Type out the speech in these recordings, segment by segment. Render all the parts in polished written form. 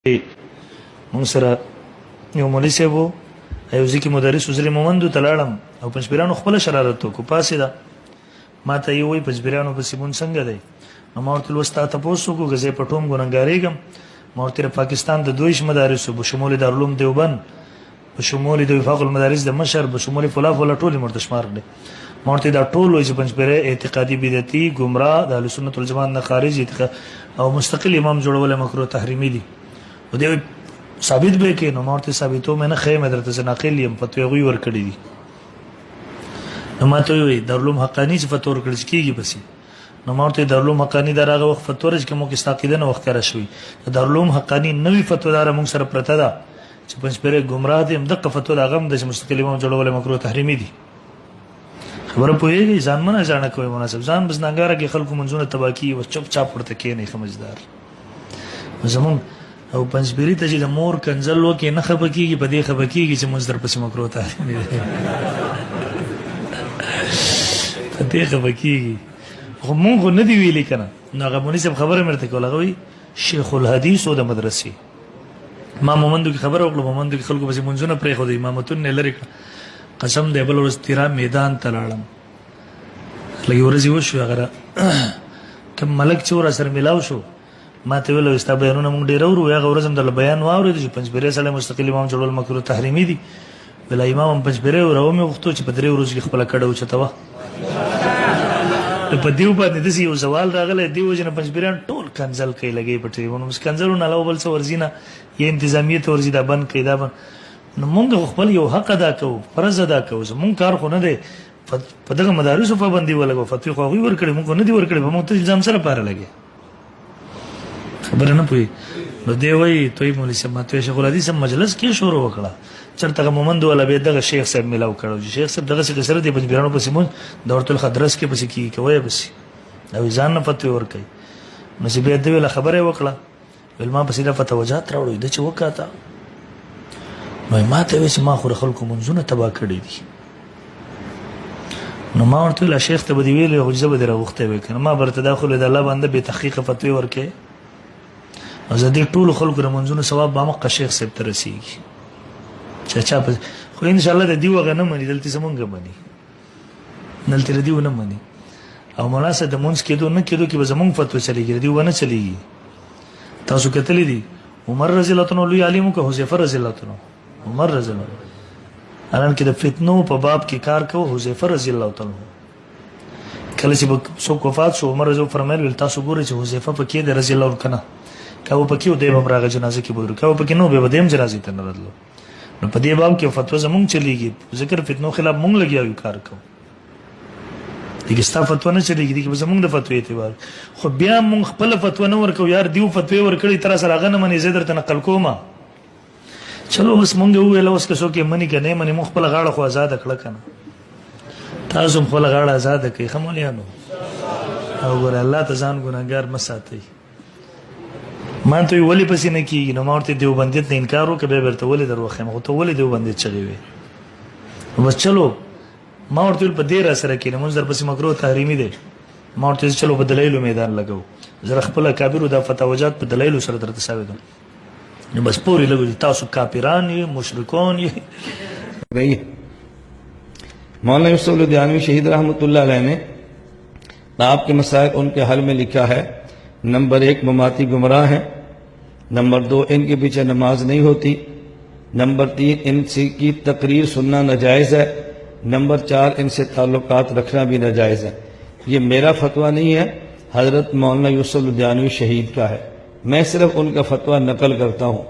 مونږ سره یو مولوي صاحب و یو ځکه مدرس وزیر مومندو ته لاړم او پنځپیرانو خپل شرارت وکړو پاسې ده ما ته یې وایي پنځپیرانو پسې مونږ څنګه دی نو ما ورته لوستا تپوس وکړو که زه په ټوم ګنهګارېږم ما ورته پاکستان د دویش مدارسو په شمول دارالعلوم دیوبند په شمول د وفاق المدارس د مشر په شمول فلا فلا ټول مرته شمار دي ما ورته دا ټول وایي چې پنځپیره اعتقادي بدعتي ګمراه د اهل سنت والجماعت نه خارج او مستقل امام جوړول مکروه تحریمي دي و دې ثابت به کې نو مورته ثابتو مې نه خیمه درته ناقل یم فتوی غوي ور کړی دي نو ماته وی دارالعلوم حقانی چې فتور کړی کیږي بس نو مورته دارالعلوم حقانی دراغه وخت فتورج کې مو کې استاقیده نه وخت را شوی دارالعلوم حقانی نوې فتوا دار موږ سره پرته ده چې پنځپیره گمراه دي دغه فتوا د غم د مستقل امام جوړول مکروه تحریمي دي خبره پوهیږي ځان منه ځان کوي مناسب ځان بس ننګاره کې خلکو منځونه تباکی او چپ چاپ ورته کې نه سمجھدار زمون او پنځپيري ته چې د مور کنزل وکي نه خبکیږي په دې خبکیږي چې مصدر پسې مکروه تحریمي دي په دې خبکیږي خو مونږ نه دی ویلي کنه نو هغه مونږ سم خبره مرته کوله غوي شیخ الحدیث او د مدرسې ما مومندو کی خبر وکړو مومندو کی خلکو پسې منځونه پرې خو د امامتون نه لري قسم دی بل ورځ تیرا میدان ته لاړم لګي ورځي وشو هغه کوم ملک چې ور سره ملاو شو ما ته ویل استا بیانونه مونږ ډیر اورو هغه ورځم د بیان واورید چې پنځپیره سره مستقل امام جوړول مکروه تحریمي دي بل امام پنځپیره ورو مې وختو چې په درې ورځې خپل کډو چتاوه په دیو باندې د یو سوال راغله دیو جن پنځپیران ټول کنزل کوي لګي پټي ونه مس کنزلونه لاو بل څو ورزینه یې انتظامیه ته ورزیدا بند کړي دا نو مونږ خپل یو حق ادا کوو فرض ادا کوو مونږ کار خو نه دی په دغه مدارسو پابندي ولګو فتوی خو وی ورکړي مونږ نه دی ورکړي په مونږ ته الزام سره پاره لګي خبر نه پوي نو دی وای توي مولوي صاحب ماته شیخ الحدیث مجلس کې شروع وکړه چرته مومند ولا به دغه شیخ صاحب ملاو کړو شیخ صاحب دغه سره د پنځبیرانو په سیمون دورت الخدرس کې پسې کی کوي بس او ځان نه فتوی ور کوي نو چې به د خبره وکړه ول ما پسې د فتوجات راوړو د چې وکاته نو ما ته وې ما خو خلکو منځونه تبا کړی دي نو ما ورته له شیخ ته بدی ویل او ځبه دروغته وکنه ما برته داخله د الله باندې به تحقیق فتوی ورکه او زه دې ټول خلکو رمنځونه ثواب به مقه شیخ صاحب ته رسیږي چا خو ان شاء الله د دیو غنه مني دلته زمونږ مني دلته دیو نه مني او مناسب د مونږ کېدو نه کېدو کې به زمونږ فتوا چلیږي دیو نه چلیږي تاسو کتلې دي عمر رضی الله عنه لوی عالم کو حذیفه رضی الله عنه عمر رضی الله عنه کې د فتنو په باب کې کار کو حذیفه رضی الله عنه کله چې څوک وفات شو عمر رضی الله فرمایل تاسو ګورئ چې حذیفه په کې د رضی الله عنه کاو پکې و دیو برغه جنازه کې بورو کاو پکې نو به دیم جنازه ته نه راتلو نو په دې باب کې فتوا زمونږ چلیږي ذکر فتنو خلاف مونږ لګیاو کار کو دغه ستا فتوا نه چلیږي دغه زمونږ د فتوی اعتبار خو بیا مونږ خپل فتوا نه ورکو یار دیو فتوی ورکړي تر سره غنه منی زیدر ته نقل کوما چلو بس مونږ ویل اوس که څوک منی کنه منی مونږ خپل غاړه خو آزاد کړه کنه تاسو خپل غاړه آزاد کړئ خمولیانو او ګور الله ته ځان ګناګار مساتئ ما ته ولی پسې نه کیږي نو مورته دیوبندیت نه انکار وکړ به ورته ولې دروخه مخ ته ولې دیوبندیت چلی وي بس چلو ما ورته په دې را سره کې موږ در پسې مکروه تحریمي دي ما ورته چلو په دلایل میدان لګو زره خپل کابر د فتاوجات په دلایل سره درته ثابت نو بس پوری لګو تاسو کافران یې مشرکون یې گئی مولانا یوسف لدھیانوی شہید رحمۃ اللہ علیہ نے آپ کے مسائل ان کے حل میں لکھا ہے نمبر 1 مماتی گمراہ ہیں نمبر 2 ان کے پیچھے نماز نہیں ہوتی نمبر 3 ان سے کی تقریر سننا ناجائز ہے نمبر 4 ان سے تعلقات رکھنا بھی ناجائز ہے یہ میرا فتویٰ نہیں ہے حضرت مولانا یوسف لدھیانوی شہید کا ہے میں صرف ان کا فتویٰ نقل کرتا ہوں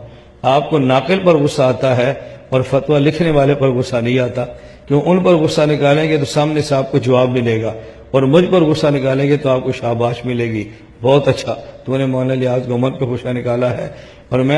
آپ کو ناقل پر غصہ آتا ہے اور فتویٰ لکھنے والے پر غصہ نہیں آتا کیوں ان پر غصہ نکالیں گے تو سامنے سے آپ کو جواب ملے گا اور مجھ پر غصہ نکالیں گے تو آپ کو شاباش ملے گی بہت اچھا تو نے مولانا لیاز گومن پہ غصہ نکالا ہے اور میں